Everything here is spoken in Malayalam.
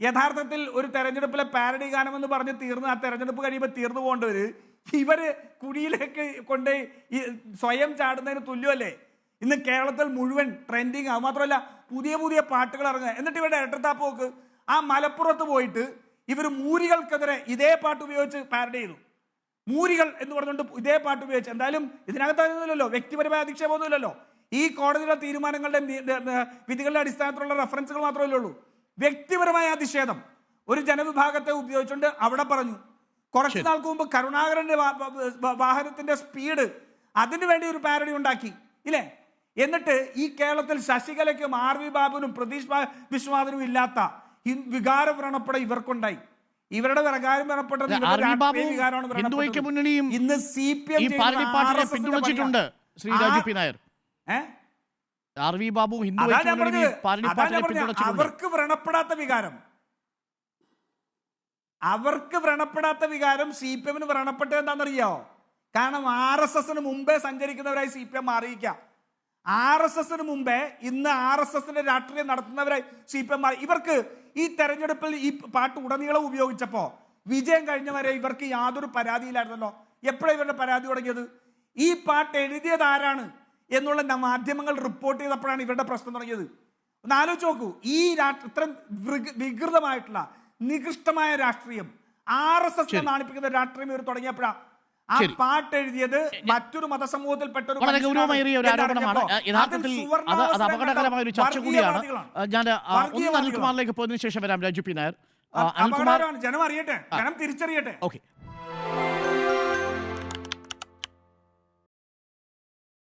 യഥാർത്ഥത്തിൽ ഒരു തെരഞ്ഞെടുപ്പിലെ പാരഡി ഗാനം എന്ന് പറഞ്ഞ് തീർന്ന് ആ തെരഞ്ഞെടുപ്പ് കഴിയുമ്പോൾ തീർന്നു പോകേണ്ടവര് ഇവര് കുഴിയിലേക്ക് കൊണ്ട് സ്വയം ചാടുന്നതിന് തുല്യമല്ലേ? ഇന്ന് കേരളത്തിൽ മുഴുവൻ ട്രെൻഡിങ്. അത് മാത്രമല്ല പുതിയ പുതിയ പാട്ടുകൾ ഇറങ്ങുക. എന്നിട്ട് ഇവരുടെ ഇരട്ടത്താപ്പ് നോക്ക്. ആ മലപ്പുറത്ത് പോയിട്ട് ഇവർ മൂരികൾക്കെതിരെ ഇതേ പാട്ട് ഉപയോഗിച്ച് പാരഡി ചെയ്തു. മൂരികൾ എന്ന് പറഞ്ഞുകൊണ്ട് ഇതേ പാട്ട് ഉപയോഗിച്ച്. എന്തായാലും ഇതിനകത്തൊന്നുമില്ലല്ലോ, വ്യക്തിപരമായ അധിക്ഷേപമൊന്നുമില്ലല്ലോ. ഈ കോടതിയുടെ തീരുമാനങ്ങളുടെ വിധികളുടെ അടിസ്ഥാനത്തിലുള്ള റെഫറൻസുകൾ മാത്രമല്ലേ ഉള്ളൂ. വ്യക്തിപരമായ അധിക്ഷേപം ഒരു ജനവിഭാഗത്തെ ഉപയോഗിച്ചുകൊണ്ട് അവിടെ പറഞ്ഞു. കുറച്ച് നാൾക്ക് മുമ്പ് കരുണാകരന്റെ വാഹനത്തിന്റെ സ്പീഡ് അതിനു വേണ്ടി ഒരു പാരഡി ഉണ്ടാക്കി ഇല്ലേ? എന്നിട്ട് ഈ കേരളത്തിൽ ശശികലയ്ക്കും RV ബാബുവിനും പ്രതീഷ് വിശ്വനാഥനും ഇല്ലാത്ത വികാര വ്രണപ്പെട ഇവർക്കുണ്ടായി. ഇവരുടെ വികാരം വ്രണപ്പെട്ടത് ഇന്ന് CPM പിന്തുണച്ചിട്ടുണ്ട്. ശ്രീ രാജു പി നായർ, RV ബാബു അവർക്ക് വ്രണപ്പെടാത്ത വികാരം, അവർക്ക് വ്രണപ്പെടാത്ത വികാരം CPM-ന് വ്രണപ്പെട്ടത് എന്താണെന്നറിയാവോ? കാരണം RSS-ന് മുമ്പേ സഞ്ചരിക്കുന്നവരായി CPM മാറിയിക്കാം. RSS-ന് മുമ്പേ ഇന്ന് RSS-ന്റെ രാഷ്ട്രീയം നടത്തുന്നവരായി CPM മാറി. ഇവർക്ക് ഈ തെരഞ്ഞെടുപ്പിൽ ഈ പാട്ട് ഉടനീളം ഉപയോഗിച്ചപ്പോൾ വിജയം കഴിഞ്ഞവരെ ഇവർക്ക് യാതൊരു പരാതിയില്ലായിരുന്നല്ലോ. എപ്പോഴാണ് ഇവരുടെ പരാതി തുടങ്ങിയത്? ഈ പാട്ട് എഴുതിയത് ആരാണ് എന്നുള്ള മാധ്യമങ്ങൾ റിപ്പോർട്ട് ചെയ്തപ്പോഴാണ് ഇവരുടെ പ്രശ്നം തുടങ്ങിയത്. ഒന്ന് ആലോചിച്ച് നോക്കൂ. ഈ ഇത്രയും വികൃതമായിട്ടുള്ള നികൃഷ്ടമായ രാഷ്ട്രീയം, RSS നാണിപ്പിക്കുന്ന രാഷ്ട്രീയം ഇവർ തുടങ്ങിയപ്പോഴാണ്. ആ പാട്ട് എഴുതിയത് മറ്റൊരു മതസമൂഹത്തിൽപ്പെട്ട ഒരു ഗൗരവമേറിയ ഒരു ആരോപണമാണ്. യഥാർത്ഥത്തിൽ അത് അപകടകരമായ ഒരു ചർച്ച കൂടിയാണ്. ഞാൻ അനിൽകുമാറിലേക്ക് പോയതിനു ശേഷം വരാം. രാജു പി നായർ, ജനം അറിയട്ടെ, ജനം തിരിച്ചറിയട്ടെ. ഓക്കെ.